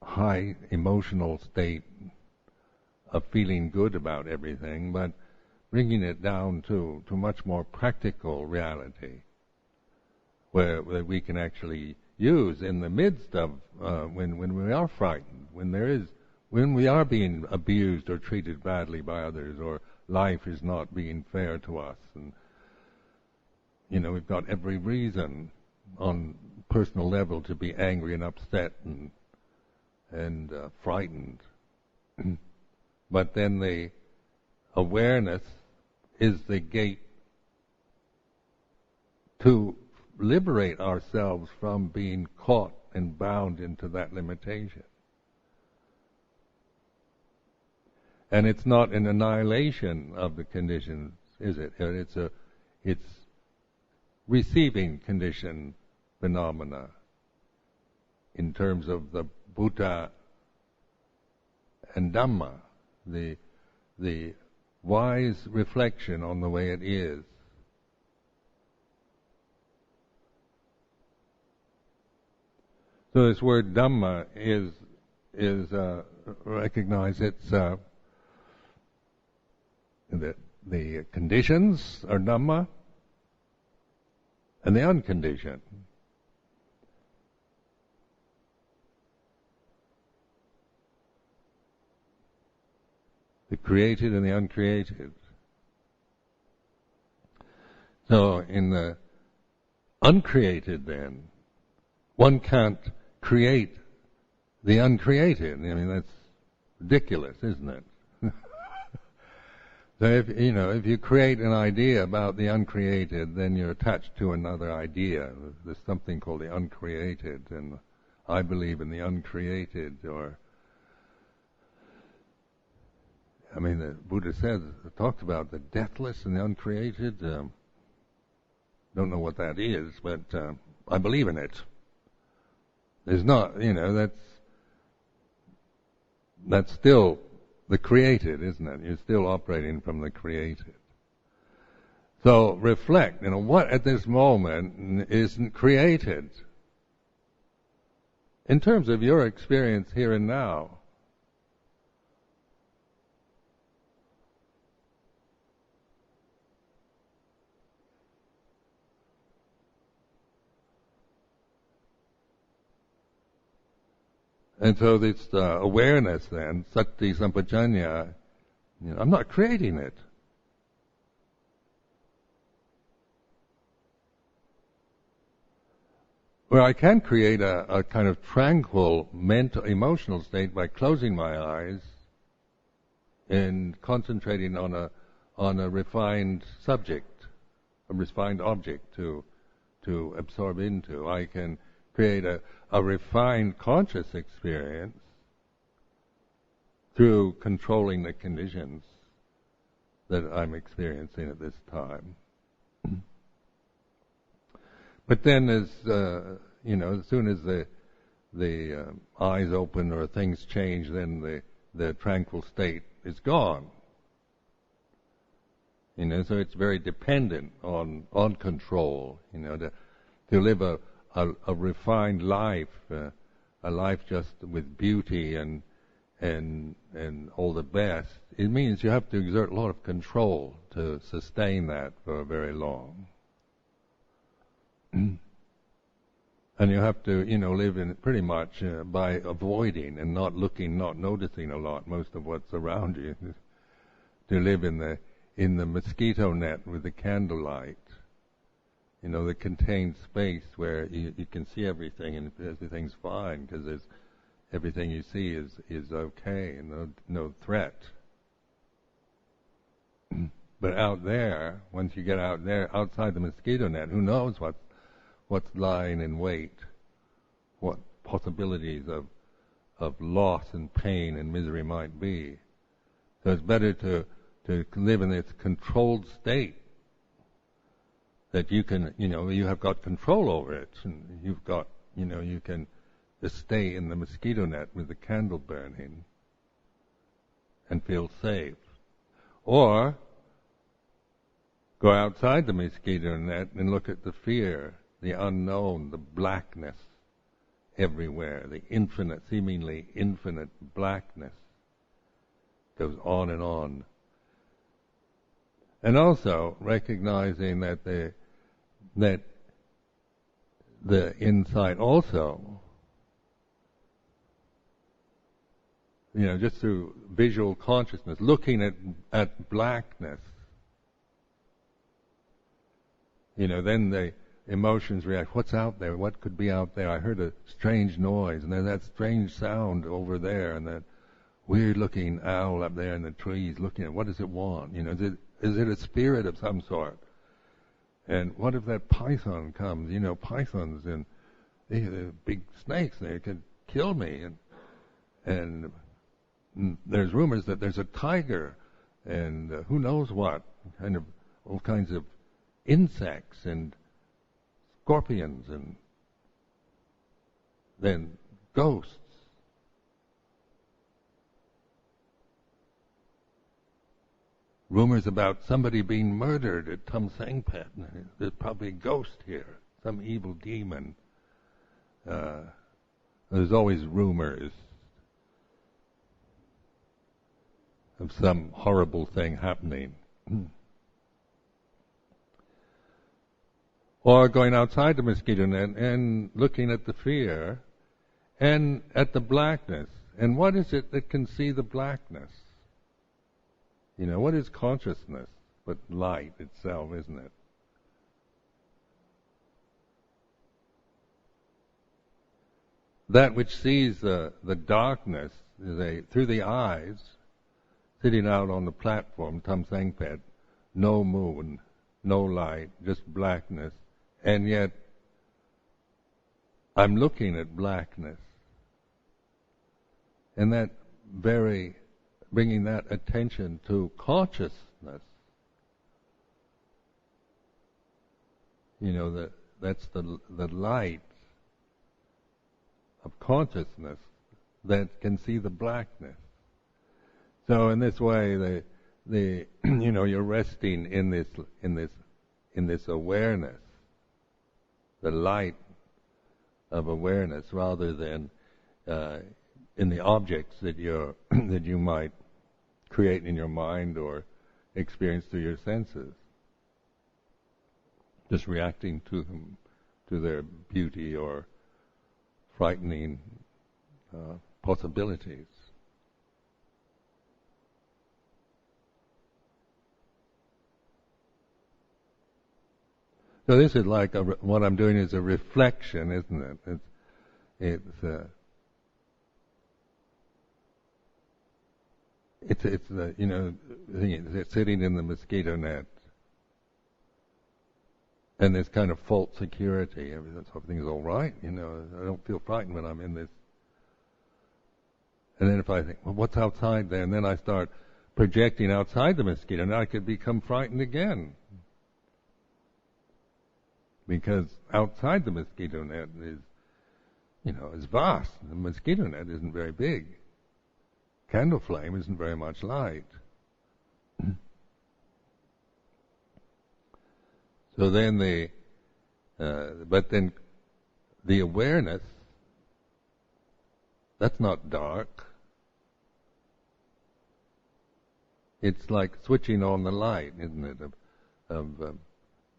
high emotional state of feeling good about everything, but bringing it down to much more practical reality, where we can actually use in the midst of when we are frightened, when we are being abused or treated badly by others, or life is not being fair to us, and we've got every reason on personal level to be angry and upset and frightened. But then the awareness is the gate to liberate ourselves from being caught and bound into that limitation. And it's not an annihilation of the conditions, is it? It's receiving condition phenomena in terms of the Buddha and Dhamma, the wise reflection on the way it is. So this word Dhamma is recognize it's the conditions are Dhamma and the unconditioned. The created and the uncreated. So in the uncreated then, one can't create the uncreated. I mean, that's ridiculous, isn't it? So if you create an idea about the uncreated, then you're attached to another idea. There's something called the uncreated, and I believe in the uncreated, the Buddha talked about the deathless and the uncreated. Don't know what that is, but I believe in it. There's not, that's still the created, isn't it? You're still operating from the created. So reflect, what at this moment isn't created in terms of your experience here and now. And so this awareness then, sati sampajanya, I'm not creating it. Where I can create a kind of tranquil mental, emotional state by closing my eyes and concentrating on a refined subject, a refined object to absorb into. I can create a refined conscious experience through controlling the conditions that I'm experiencing at this time. But then as soon as the eyes open or things change, then the tranquil state is gone. So it's very dependent on control, to live a refined life, a life just with beauty and all the best. It means you have to exert a lot of control to sustain that for very long. And you have to, live in pretty much by avoiding and not looking, not noticing a lot, most of what's around you. To live in the mosquito net with the candlelight. The contained space where you can see everything and everything's fine because everything you see is okay and no threat. But out there, once you get out there, outside the mosquito net, who knows what's lying in wait, what possibilities of loss and pain and misery might be. So it's better to live in this controlled state that you can, you have got control over it, and you've got, you can just stay in the mosquito net with the candle burning and feel safe. Or go outside the mosquito net and look at the fear, the unknown, the blackness everywhere, the infinite, seemingly infinite blackness goes on and on. And also recognizing that the insight also, just through visual consciousness, looking at blackness, then the emotions react. What's out there? What could be out there? I heard a strange noise, and there's that strange sound over there, and that weird-looking owl up there in the trees looking at what does it want? Is it a spirit of some sort? And what if that python comes? Pythons and they're big snakes. They could kill me. And there's rumors that there's a tiger, and who knows what, all kinds of insects and scorpions and then ghosts. Rumors about somebody being murdered at Tumsangpat. There's probably a ghost here, some evil demon. There's always rumors of some horrible thing happening. Or going outside the mosquito net and looking at the fear and at the blackness. And what is it that can see the blackness? You know, what is consciousness but light itself, isn't it? That which sees the darkness through the eyes, sitting out on the platform, Tumsangpet, no moon, no light, just blackness, and yet I'm looking at blackness. And that bringing that attention to consciousness, you know, that's the light of consciousness that can see the blackness. So in this way, the you know, you're resting in this awareness, the light of awareness, rather than in the objects that you might create in your mind or experience through your senses, just reacting to them, to their beauty or frightening possibilities. So this is like what I'm doing is a reflection, isn't it? It's you know, it's sitting in the mosquito net, and this kind of false security. Everything's all right, you know. I don't feel frightened when I'm in this. And then if I think, well, what's outside there? And then I start projecting outside the mosquito, and I could become frightened again. Because outside the mosquito net is, you know, is vast. The mosquito net isn't very big. Candle flame isn't very much light. So then but then the awareness, that's not dark. It's like switching on the light, isn't it? Of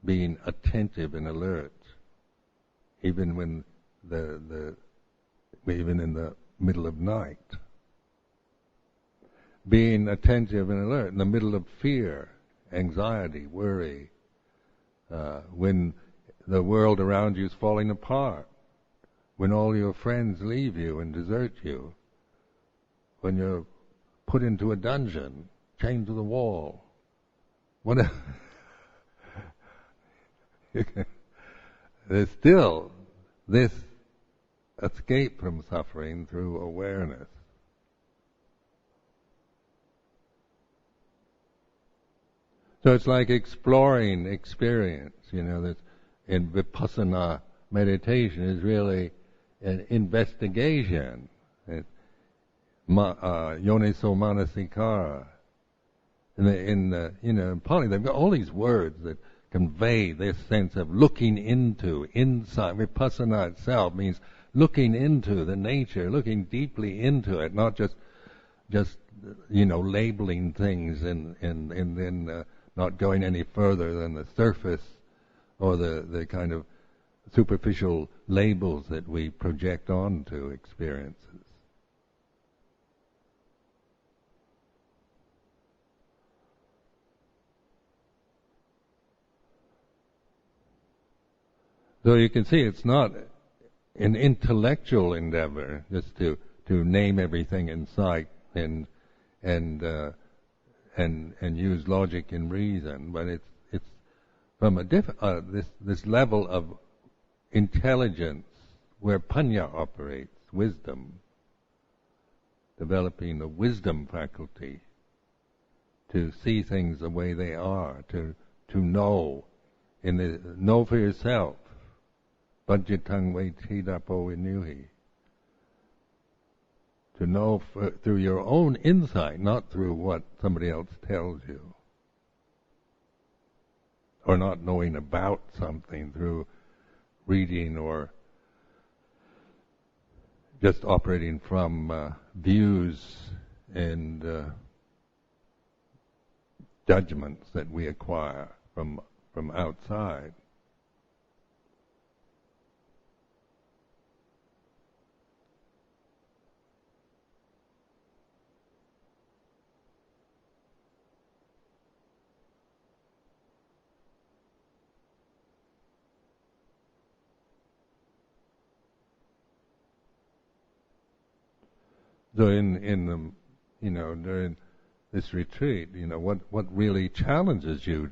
being attentive and alert, even when even in the middle of night. Being attentive and alert in the middle of fear, anxiety, worry, when the world around you is falling apart, when all your friends leave you and desert you, when you're put into a dungeon, chained to the wall, whatever. There's still this escape from suffering through awareness. So it's like exploring experience, you know, that in vipassana meditation is really an investigation. Yoniso manasikara. In Pali, they've got all these words that convey this sense of looking into, inside. Vipassana itself means looking into the nature, looking deeply into it, not just labeling things and then not going any further than the surface or the kind of superficial labels that we project onto experiences. So you can see it's not an intellectual endeavor just to name everything in sight and use logic and reason, but it's from a this level of intelligence where panya operates, wisdom, developing the wisdom faculty to see things the way they are, to know know for yourself. Bajjatang vaitidapo inuhi. to know through your own insight, not through what somebody else tells you, or not knowing about something through reading or just operating from views and judgments that we acquire from outside. So during this retreat, what really challenges you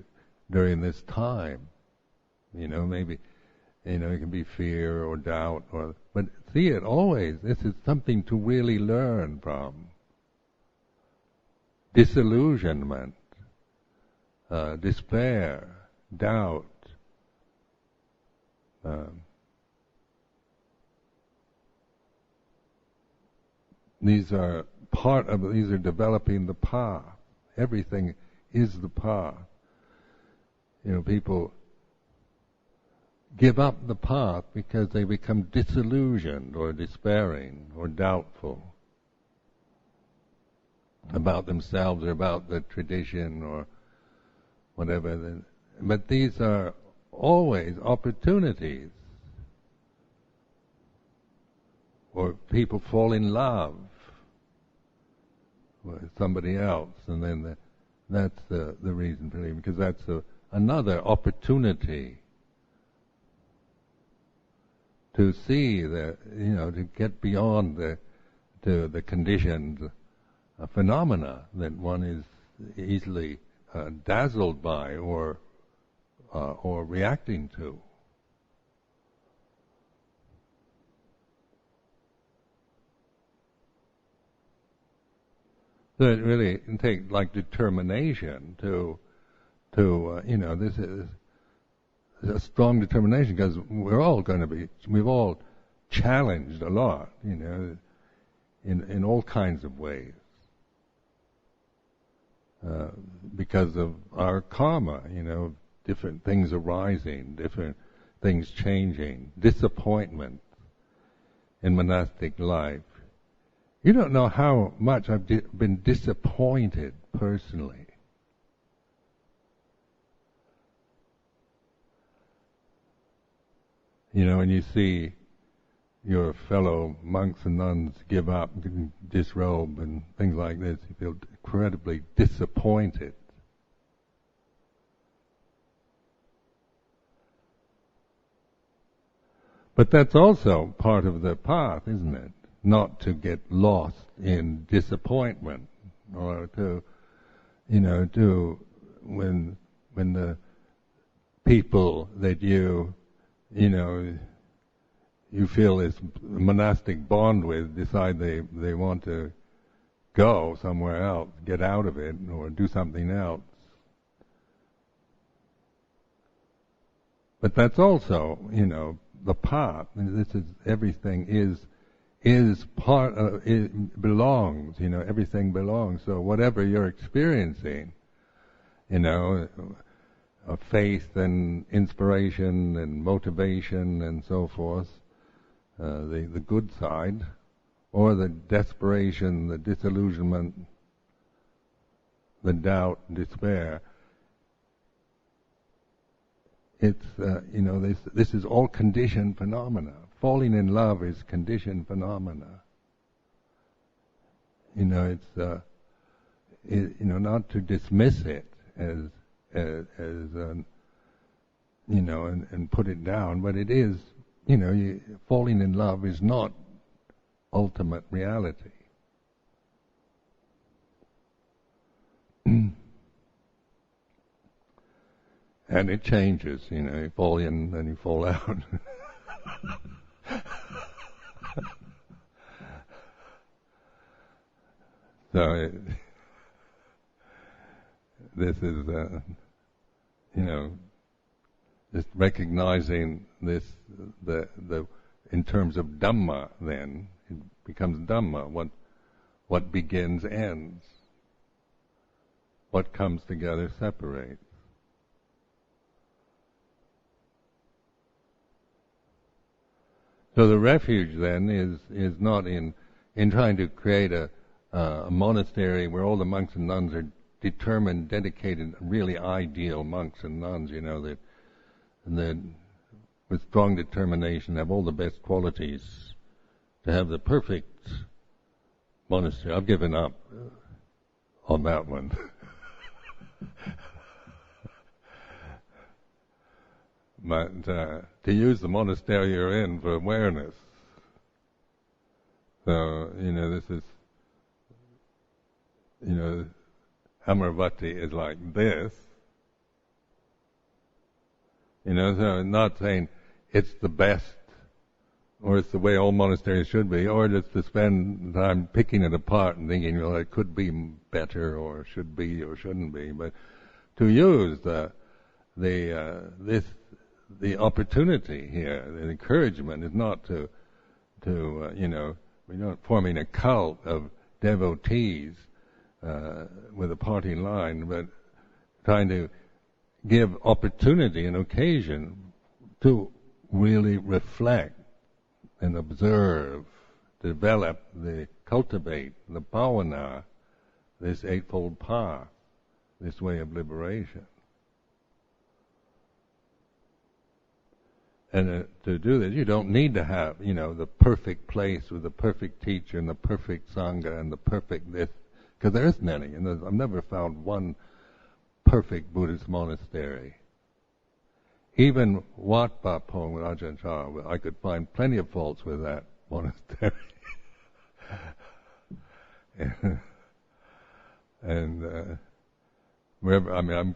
during this time? Maybe, it can be fear or doubt, but see it always. This is something to really learn from. Disillusionment, despair, doubt. These are developing the path. Everything is the path. People give up the path because they become disillusioned or despairing or doubtful about themselves or about the tradition or whatever. But these are always opportunities. Or people fall in love with somebody else, and then that's the reason for leaving, because that's another opportunity to see to get beyond the conditioned phenomena that one is easily dazzled by or reacting to. So it really takes determination to this is a strong determination, because we've all challenged a lot, in all kinds of ways, because of our karma, different things arising, different things changing, disappointment in monastic life. You don't know how much I've been disappointed personally. When you see your fellow monks and nuns give up, disrobe and things like this, you feel incredibly disappointed. But that's also part of the path, isn't it? Not to get lost in disappointment, or when the people that you feel this monastic bond with decide they want to go somewhere else, get out of it, or do something else. But that's also, the path. Everything is part of it, belongs, everything belongs. So whatever you're experiencing, faith and inspiration and motivation and so forth, the good side, or the desperation, the disillusionment, the doubt, despair, it's, this is all conditioned phenomena. Falling in love is conditioned phenomena. It's not to dismiss it as and put it down, but it is. Falling in love is not ultimate reality. And it changes. You fall in, then you fall out. So this is, just recognizing this, the in terms of Dhamma. Then it becomes Dhamma. What begins ends. What comes together separates. So the refuge then is not in trying to create a monastery where all the monks and nuns are determined, dedicated, really ideal monks and nuns, that with strong determination have all the best qualities to have the perfect monastery. I've given up on that one. But to use the monastery you're in for awareness. So, this is, Amaravati is like this. So not saying it's the best, or it's the way all monasteries should be, or just to spend time picking it apart and thinking, it could be better, or should be, or shouldn't be, but to use the opportunity here, the encouragement is not to we're not forming a cult of devotees with a party line, but trying to give opportunity and occasion to really reflect and observe, develop, cultivate the bhavana, this eightfold path, this way of liberation. And to do this, you don't need to have, the perfect place with the perfect teacher and the perfect sangha and the perfect this, because there isn't any. And I've never found one perfect Buddhist monastery. Even Wat Pa Pong with Ajahn Chah, I could find plenty of faults with that monastery. and wherever, I'm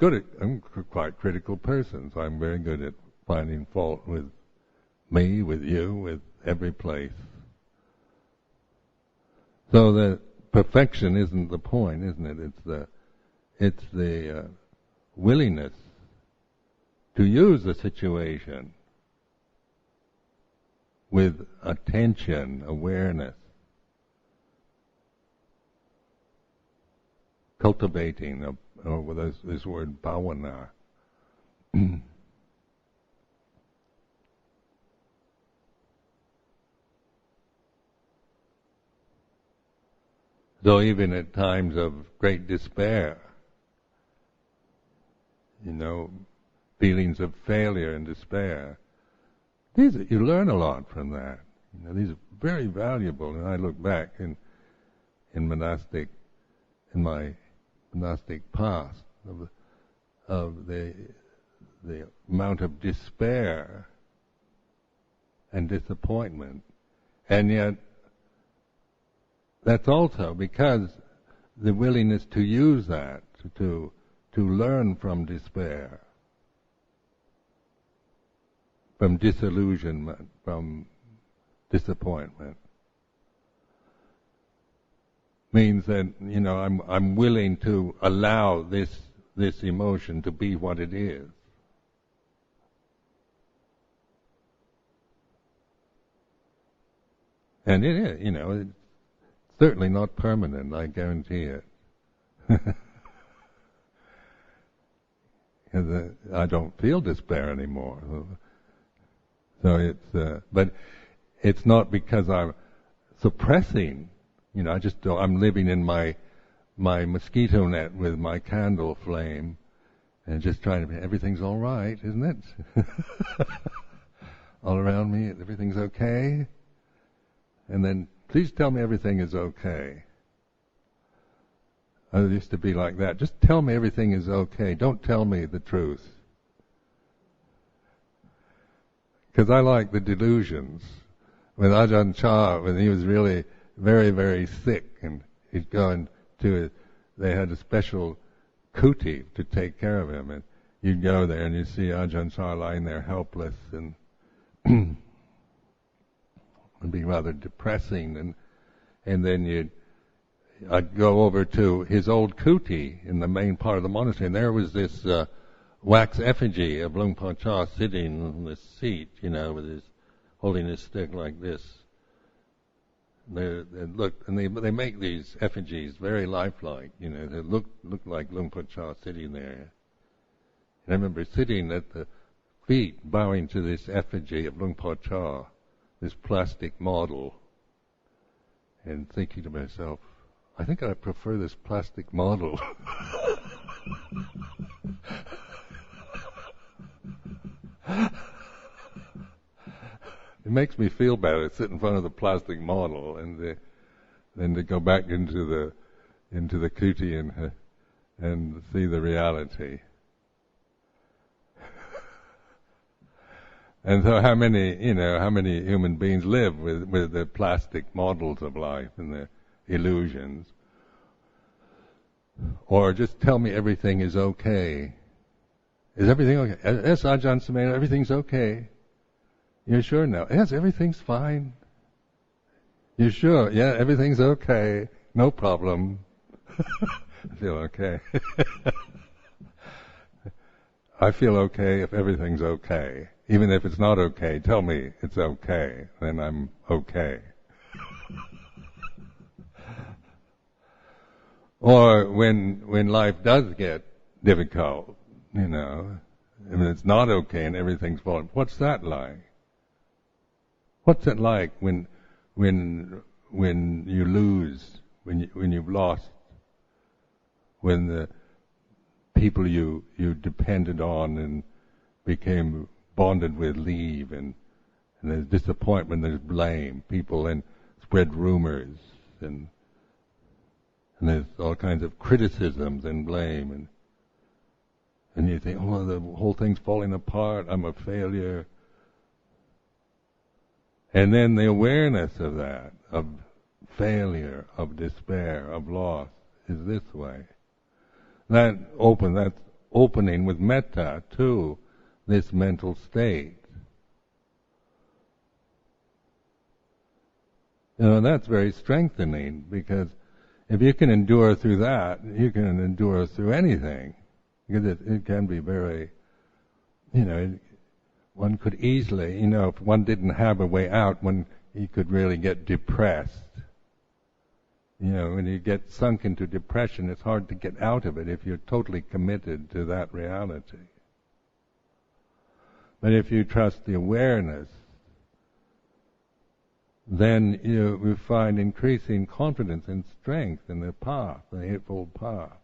quite critical person, so I'm very good at finding fault with me, with you, with every place. So that perfection isn't the point, isn't it? It's the willingness to use the situation with attention, awareness, cultivating, or with this word bhavana. So even at times of great despair, feelings of failure and despair, you learn a lot from that. These are very valuable. And I look back in my monastic past of the amount of despair and disappointment, and yet that's also because the willingness to use that, to learn from despair, from disillusionment, from disappointment, means that I'm willing to allow this emotion to be what it is. And it is, it's certainly not permanent, I guarantee it. Because I don't feel despair anymore. So but it's not because I'm suppressing. I'm living in my mosquito net with my candle flame, and just trying to. Everything's all right, isn't it? All around me, everything's okay. And then, please tell me everything is okay. I used to be like that. Just tell me everything is okay. Don't tell me the truth. Because I like the delusions. With Ajahn Chah, when he was really very, very sick, and he'd gone they had a special kuti to take care of him, and you'd go there and you'd see Ajahn Chah lying there helpless, and it'd be rather depressing, and then I'd go over to his old kuti in the main part of the monastery, and there was this wax effigy of Luang Por Chah sitting on this seat, with holding his stick like this. They make these effigies very lifelike. They look like Luang Por Chah sitting there. And I remember sitting at the feet, bowing to this effigy of Luang Por Chah, this plastic model, and thinking to myself, I think I prefer this plastic model. It makes me feel better to sit in front of the plastic model and then to go back into the kuti and see the reality. And so how many human beings live with the plastic models of life and the illusions? Or just tell me everything is okay. Is everything okay? Yes, Ajahn Sumedho, everything's okay. You're sure now? Yes, everything's fine. You sure? Yeah, everything's okay. No problem. I feel okay. I feel okay if everything's okay. Even if it's not okay, tell me it's okay. Then I'm okay. Or when life does get difficult, it's not okay and everything's falling. What's that like? What's it like when you lose, when you've lost, when the people you depended on and became bonded with leave, and there's disappointment, there's blame, people then spread rumors, and there's all kinds of criticisms and blame, and you think, oh, the whole thing's falling apart, I'm a failure. And then the awareness of that, of failure, of despair, of loss, is this way. That's opening with metta to this mental state. That's very strengthening, because if you can endure through that, you can endure through anything. Because it can be very, one could easily, if one didn't have a way out, you could really get depressed. When you get sunk into depression, it's hard to get out of it if you're totally committed to that reality. But if you trust the awareness, then you find increasing confidence and strength in the path, the Eightfold Path.